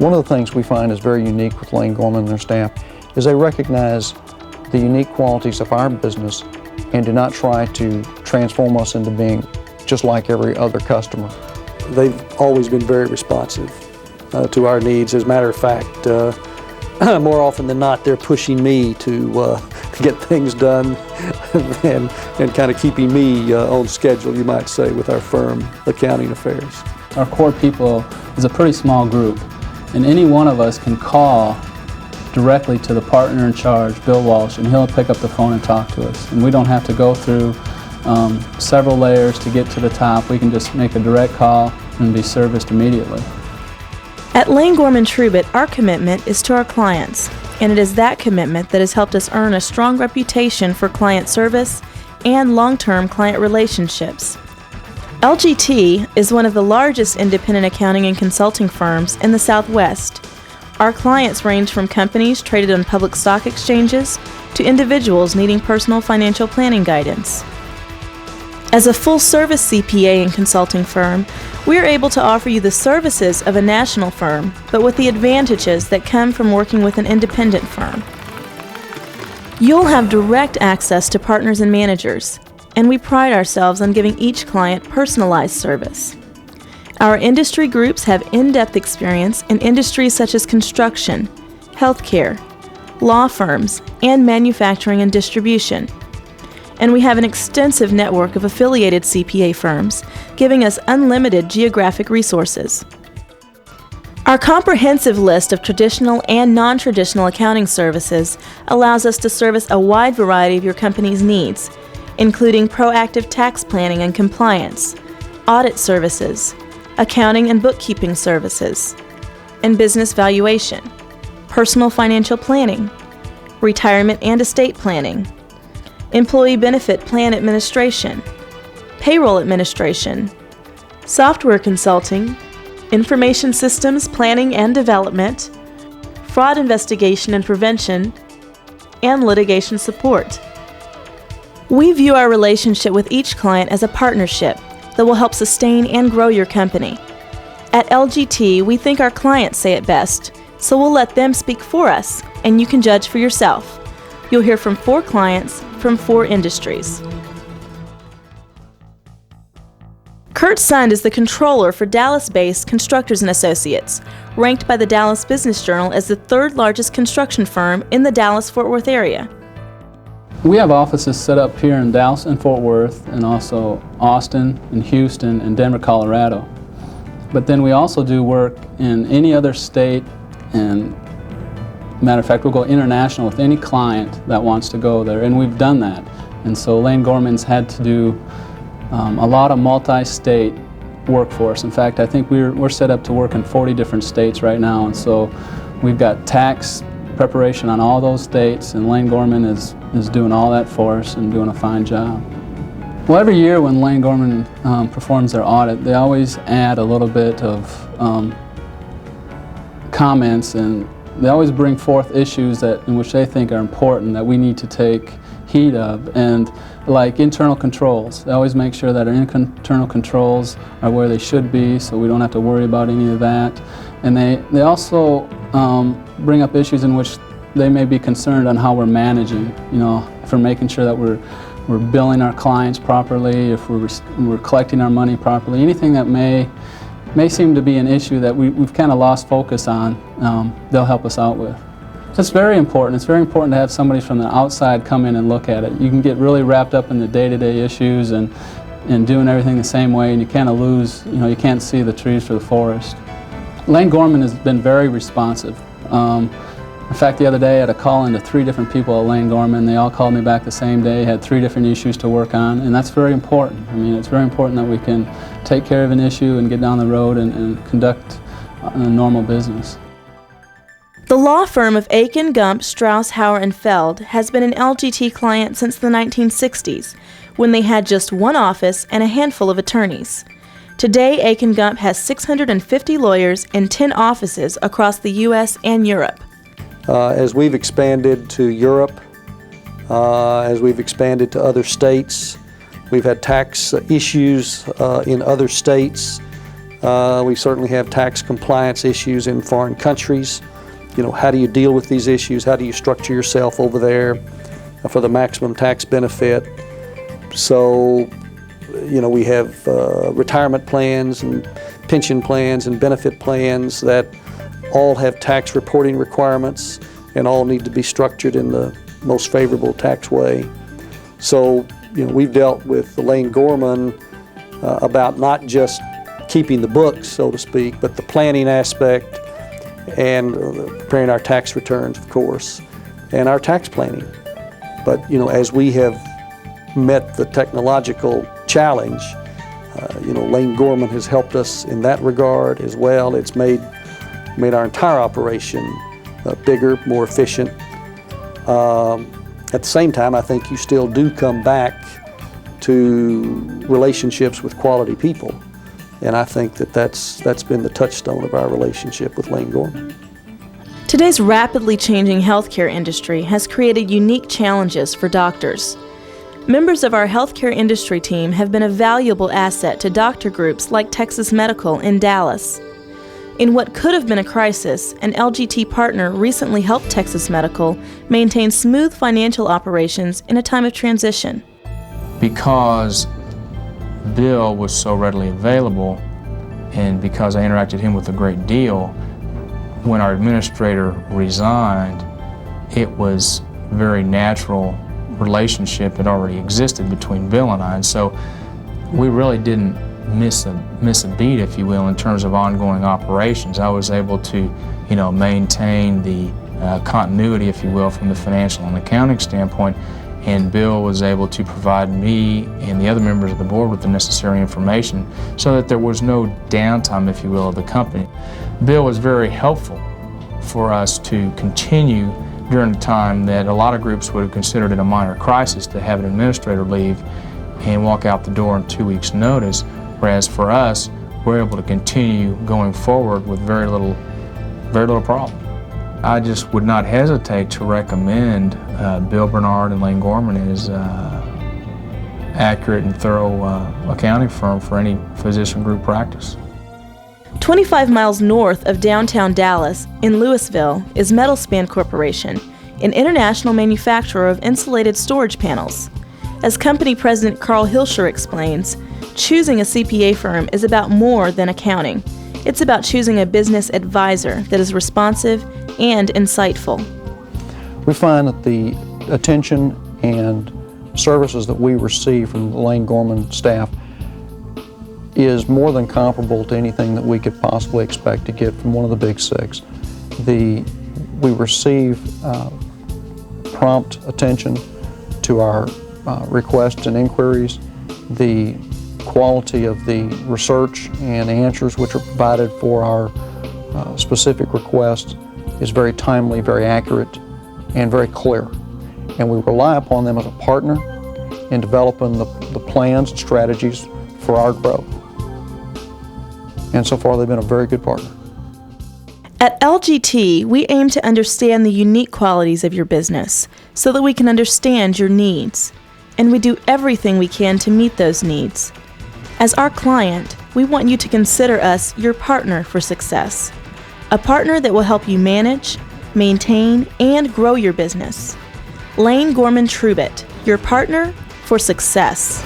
One of the things we find is very unique with Lane Gorman and their staff is they recognize the unique qualities of our business and do not try to transform us into being just like every other customer. They've always been very responsive to our needs. As a matter of fact, more often than not, they're pushing me to get things done and kind of keeping me on schedule, you might say, with our firm accounting affairs. Our core people is a pretty small group, and any one of us can call directly to the partner in charge, Bill Walsh, and he'll pick up the phone and talk to us. And we don't have to go through several layers to get to the top. We can just make a direct call and be serviced immediately. At Lane Gorman Trubitt, our commitment is to our clients, and it is that commitment that has helped us earn a strong reputation for client service and long-term client relationships. LGT is one of the largest independent accounting and consulting firms in the Southwest. Our clients range from companies traded on public stock exchanges to individuals needing personal financial planning guidance. As a full-service CPA and consulting firm, we are able to offer you the services of a national firm, but with the advantages that come from working with an independent firm. You'll have direct access to partners and managers, and we pride ourselves on giving each client personalized service. Our industry groups have in-depth experience in industries such as construction, healthcare, law firms, and manufacturing and distribution. And we have an extensive network of affiliated CPA firms, giving us unlimited geographic resources. Our comprehensive list of traditional and non-traditional accounting services allows us to service a wide variety of your company's needs, including proactive tax planning and compliance, audit services, accounting and bookkeeping services, and business valuation, personal financial planning, retirement and estate planning, employee benefit plan administration, payroll administration, software consulting, information systems planning and development, fraud investigation and prevention, and litigation support. We view our relationship with each client as a partnership that will help sustain and grow your company. At LGT, we think our clients say it best, so we'll let them speak for us, and you can judge for yourself. You'll hear from 4 clients from 4 industries. Kurt Sund is the controller for Dallas-based Constructors & Associates, ranked by the Dallas Business Journal as the 3rd largest construction firm in the Dallas-Fort Worth area. We have offices set up here in Dallas and Fort Worth, and also Austin and Houston and Denver, Colorado. But then we also do work in any other state, and matter of fact, we'll go international with any client that wants to go there, and we've done that. And so Lane Gorman's had to do a lot of multi-state workforce. In fact, I think we're set up to work in 40 different states right now, and so we've got tax preparation on all those states, and Lane Gorman is doing all that for us and doing a fine job. Well, every year when Lane Gorman performs their audit, they always add a little bit of comments, and they always bring forth issues in which they think are important that we need to take heed of. And like internal controls, they always make sure that our internal controls are where they should be, so we don't have to worry about any of that. And they also bring up issues in which they may be concerned on how we're managing, if we're making sure that we're billing our clients properly, if we're collecting our money properly, anything that may seem to be an issue that we've kind of lost focus on, they'll help us out with. It's very important. It's very important to have somebody from the outside come in and look at it. You can get really wrapped up in the day-to-day issues and doing everything the same way, and you kind of lose, you can't see the trees for the forest. Lane Gorman has been very responsive. In fact, the other day I had a call into 3 different people at Lane Gorman. They all called me back the same day, had 3 different issues to work on, and that's very important. I mean, it's very important that we can take care of an issue and get down the road and conduct a normal business. The law firm of Aiken, Gump, Strauss, Hauer, and Feld has been an LGT client since the 1960s, when they had just 1 office and a handful of attorneys. Today, Aiken Gump has 650 lawyers and 10 offices across the U.S. and Europe. As we've expanded to Europe, as we've expanded to other states, we've had tax issues in other states. We certainly have tax compliance issues in foreign countries. How do you deal with these issues? How do you structure yourself over there for the maximum tax benefit? So, we have retirement plans and pension plans and benefit plans that all have tax reporting requirements and all need to be structured in the most favorable tax way. So, we've dealt with Lane Gorman about not just keeping the books, so to speak, but the planning aspect and preparing our tax returns, of course, and our tax planning. But, as we have met the technological challenge, Lane Gorman has helped us in that regard as well. It's made our entire operation bigger, more efficient. At the same time, I think you still do come back to relationships with quality people. And I think that's been the touchstone of our relationship with Lane Gorman. Today's rapidly changing healthcare industry has created unique challenges for doctors. Members of our healthcare industry team have been a valuable asset to doctor groups like Texas Medical in Dallas. In what could have been a crisis, an LGT partner recently helped Texas Medical maintain smooth financial operations in a time of transition. Because Bill was so readily available, and because I interacted him with a great deal, when our administrator resigned, it was a very natural relationship that already existed between Bill and I, and so we really didn't miss a beat, if you will, in terms of ongoing operations. I was able to, maintain the continuity, if you will, from the financial and accounting standpoint, and Bill was able to provide me and the other members of the board with the necessary information so that there was no downtime, if you will, of the company. Bill was very helpful for us to continue during a time that a lot of groups would have considered it a minor crisis to have an administrator leave and walk out the door in 2 weeks' notice, whereas for us, we're able to continue going forward with very little problem. I just would not hesitate to recommend Bill Bernard and Lane Gorman as accurate and thorough accounting firm for any physician group practice. 25 miles north of downtown Dallas, in Louisville, is Metalspan Corporation, an international manufacturer of insulated storage panels. As company president Carl Hilscher explains, choosing a CPA firm is about more than accounting. It's about choosing a business advisor that is responsive and insightful. We find that the attention and services that we receive from the Lane Gorman staff is more than comparable to anything that we could possibly expect to get from one of the big six. We receive prompt attention to our requests and inquiries. The quality of the research and answers which are provided for our specific requests is very timely, very accurate, and very clear. And we rely upon them as a partner in developing the plans and strategies for our growth. And so far, they've been a very good partner. At LGT, we aim to understand the unique qualities of your business so that we can understand your needs. And we do everything we can to meet those needs. As our client, we want you to consider us your partner for success. A partner that will help you manage, maintain, and grow your business. Lane Gorman Trubitt, your partner for success.